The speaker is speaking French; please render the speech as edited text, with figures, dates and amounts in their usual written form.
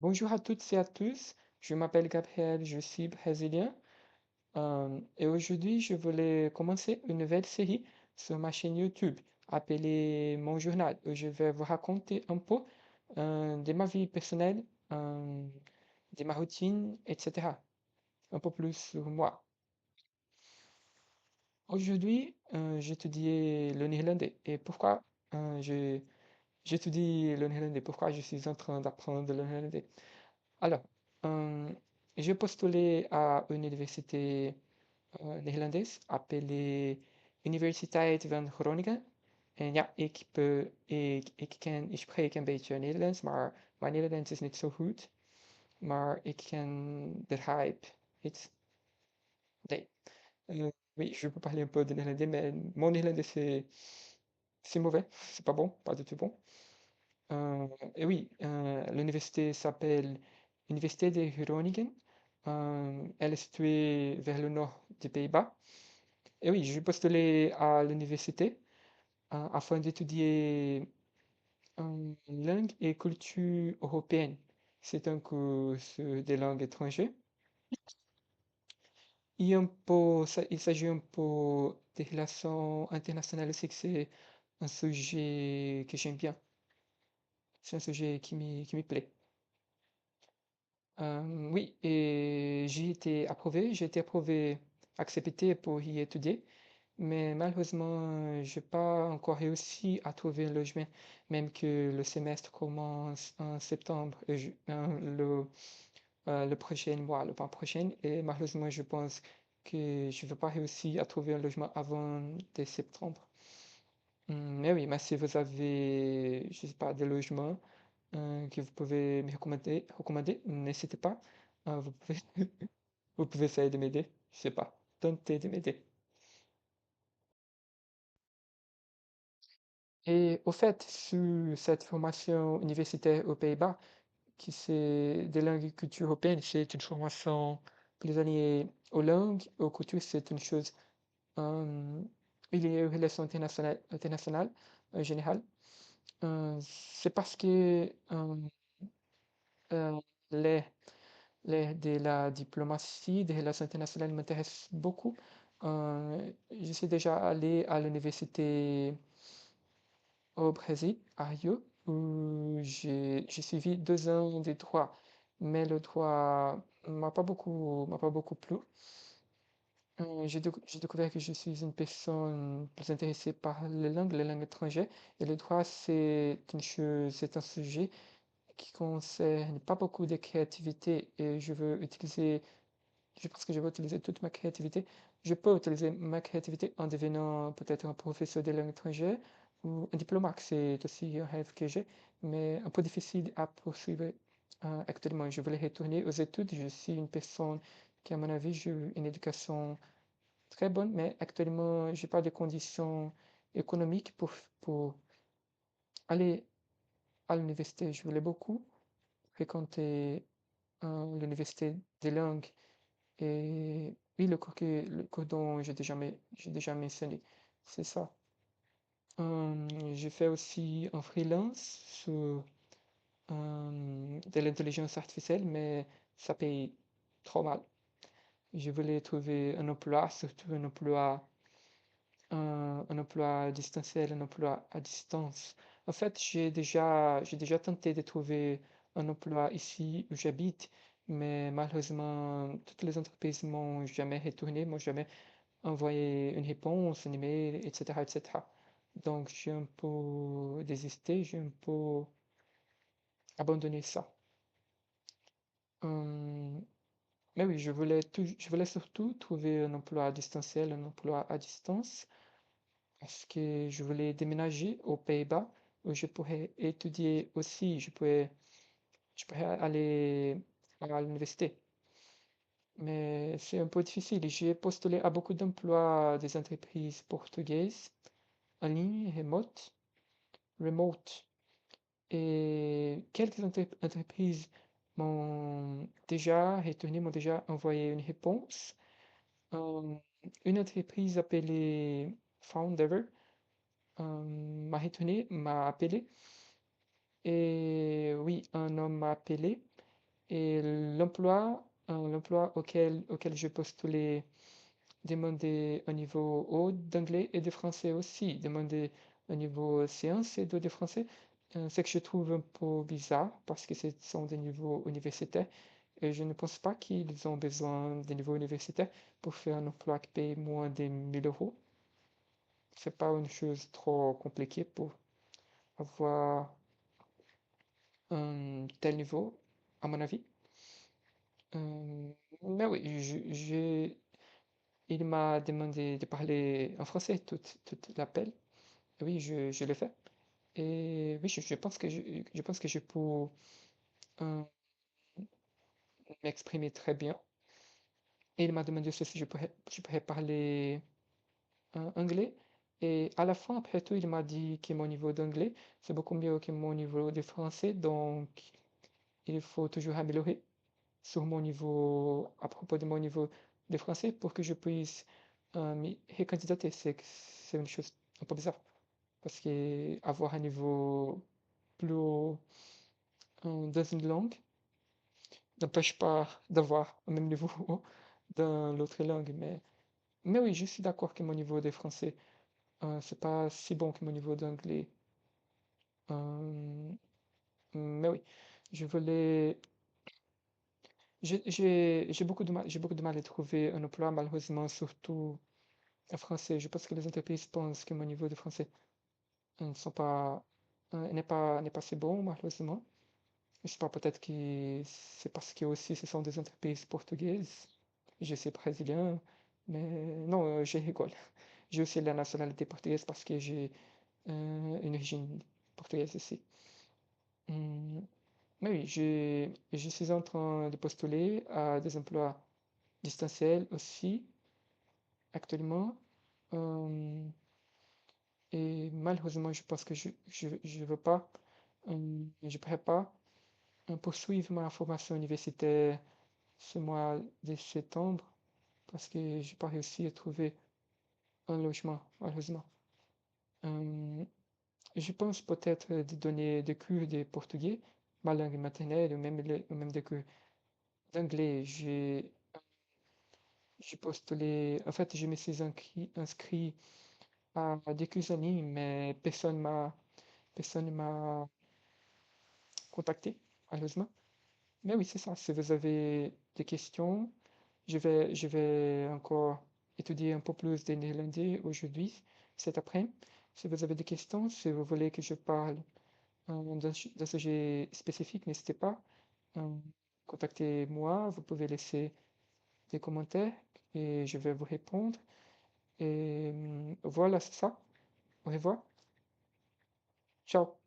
Bonjour à toutes et à tous, je m'appelle Gabriel, je suis brésilien et aujourd'hui je voulais commencer une nouvelle série sur ma chaîne YouTube appelée Mon Journal où je vais vous raconter un peu de ma vie personnelle, euh, de ma routine, etc. Un peu plus sur moi. Aujourd'hui, j'étudie le néerlandais et pourquoi j'étudie le néerlandais, pourquoi je suis en train d'apprendre le néerlandais. Alors, euh, j'ai postulé à une université néerlandaise appelée Universiteit van Groningen. En ja, ik spreek een beetje Nederlands, maar mijn Nederlands is niet zo goed. Maar ik kan begrijp het. Nee. Oui, je peux parler un peu de néerlandais, mais mon néerlandais c'est mauvais, c'est pas bon, pas du tout bon. Et oui, l'université s'appelle Université de Groningen. Elle est située vers le nord des Pays-Bas. Et oui, j'ai postulé à l'université afin d'étudier langue et culture européenne. C'est un cours des langues étrangères. Il s'agit un peu des relations internationales aussi, que c'est un sujet que j'aime bien. C'est un sujet qui me plaît. Oui, et j'ai été approuvé, accepté pour y étudier, mais malheureusement, j'ai pas encore réussi à trouver un logement, même que le semestre commence en septembre, le prochain mois, le mois prochain, et malheureusement, je pense que je ne vais pas réussir à trouver un logement avant de septembre. Mais oui, mais si vous avez, je sais pas, des logements, que vous pouvez me recommander, n'hésitez pas. Vous pouvez, vous pouvez essayer de m'aider. Je sais pas. Tentez de m'aider. Et au fait, sur cette formation universitaire aux Pays-Bas, qui c'est des langues et culture européenne, c'est une formation plus alliée aux langues, aux cultures, c'est une chose euh, liée aux relations internationales en général. C'est parce que euh, les de la diplomatie, des relations internationales m'intéressent beaucoup. Je suis déjà allé à l'université au Brésil, à Rio, où j'ai suivi 2 ans de droit, mais le droit m'a pas beaucoup plu. J'ai découvert que je suis une personne plus intéressée par les langues étrangères, et le droit, c'est un sujet qui concerne pas beaucoup de créativité, et je pense que je vais utiliser toute ma créativité. Je peux utiliser ma créativité en devenant peut-être un professeur de langue étrangère ou un diplomate, c'est aussi un rêve que j'ai, mais un peu difficile à poursuivre actuellement. Je voulais retourner aux études. Je suis une personne qui, à mon avis, j'ai eu une éducation très bonne, mais actuellement, j'ai pas de conditions économiques pour aller à l'université. Je voulais beaucoup fréquenter l'université des langues. Et oui, le cours dont j'ai déjà mentionné, c'est ça. J'ai fait aussi un freelance sur de l'intelligence artificielle, mais ça paye trop mal. Je voulais trouver un emploi, surtout un emploi distanciel, un emploi à distance. En fait, j'ai déjà tenté de trouver un emploi ici où j'habite, mais malheureusement, toutes les entreprises m'ont jamais retourné, m'ont jamais envoyé une réponse, un email, etc., etc. Donc, j'ai un peu désisté, j'ai un peu abandonné ça. Hum, mais oui, je voulais surtout trouver un emploi distanciel, un emploi à distance, parce que je voulais déménager aux Pays-Bas où je pourrais étudier aussi, je pourrais aller à l'université. Mais c'est un peu difficile. J'ai postulé à beaucoup d'emplois des entreprises portugaises en ligne, remote. Et quelques entreprises m'ont déjà retourné, m'ont déjà envoyé une réponse. Euh, une entreprise appelée Foundever m'a appelé. Et oui, un homme m'a appelé Et l'emploi auquel je postulais demandait un niveau haut d'anglais et de français aussi, demandait un niveau C1, C2 de français, ce que je trouve un peu bizarre parce que ce sont des niveaux universitaires et je ne pense pas qu'ils ont besoin des niveaux universitaires pour faire un emploi qui paye moins de 1 000 euros. C'est pas une chose trop compliquée pour avoir un tel niveau, à mon avis. Mais oui, il m'a demandé de parler en français tout l'appel. Oui, je l'ai fait. Et oui, je pense que je peux euh, m'exprimer très bien. Et il m'a demandé aussi si je pourrais parler anglais. Et à la fin, après tout, il m'a dit que mon niveau d'anglais, c'est beaucoup mieux que mon niveau de français. Donc, il faut toujours améliorer sur mon niveau, à propos de mon niveau de français pour que je puisse m'y recandidater. C'est une chose un peu bizarre. Parce que avoir un niveau plus haut dans une langue n'empêche pas d'avoir un même niveau haut dans l'autre langue. Mais oui, je suis d'accord que mon niveau de français, c'est pas si bon que mon niveau d'anglais. Euh, mais oui, je voulais. J'ai beaucoup de mal à trouver un emploi, malheureusement, surtout en français. Je pense que les entreprises pensent que mon niveau de français ne sont pas, n'est pas si bon, malheureusement. Je sais pas, peut-être que c'est parce que aussi ce sont des entreprises portugaises. Je suis brésilien, mais non, je rigole. J'ai aussi la nationalité portugaise parce que j'ai une origine portugaise aussi. Hum, mais oui, je suis en train de postuler à des emplois distanciels aussi actuellement. Hum, et malheureusement, je pense que je veux pas, je pourrais pas poursuivre ma formation universitaire ce mois de septembre parce que j'ai pas réussi à trouver un logement, malheureusement. Euh, je pense peut-être de donner des cours de portugais, ma langue maternelle, ou même des cours d'anglais. J'ai postulé, en fait, je me suis inscrit à des cours en ligne, mais personne ne m'a contacté, malheureusement. Mais oui, c'est ça. Si vous avez des questions, je vais encore étudier un peu plus de néerlandais aujourd'hui, cet après-midi. Si vous avez des questions, si vous voulez que je parle d'un sujet spécifique, n'hésitez pas. Euh, Contactez-moi, vous pouvez laisser des commentaires et je vais vous répondre. Et voilà, c'est ça. Au revoir. Ciao.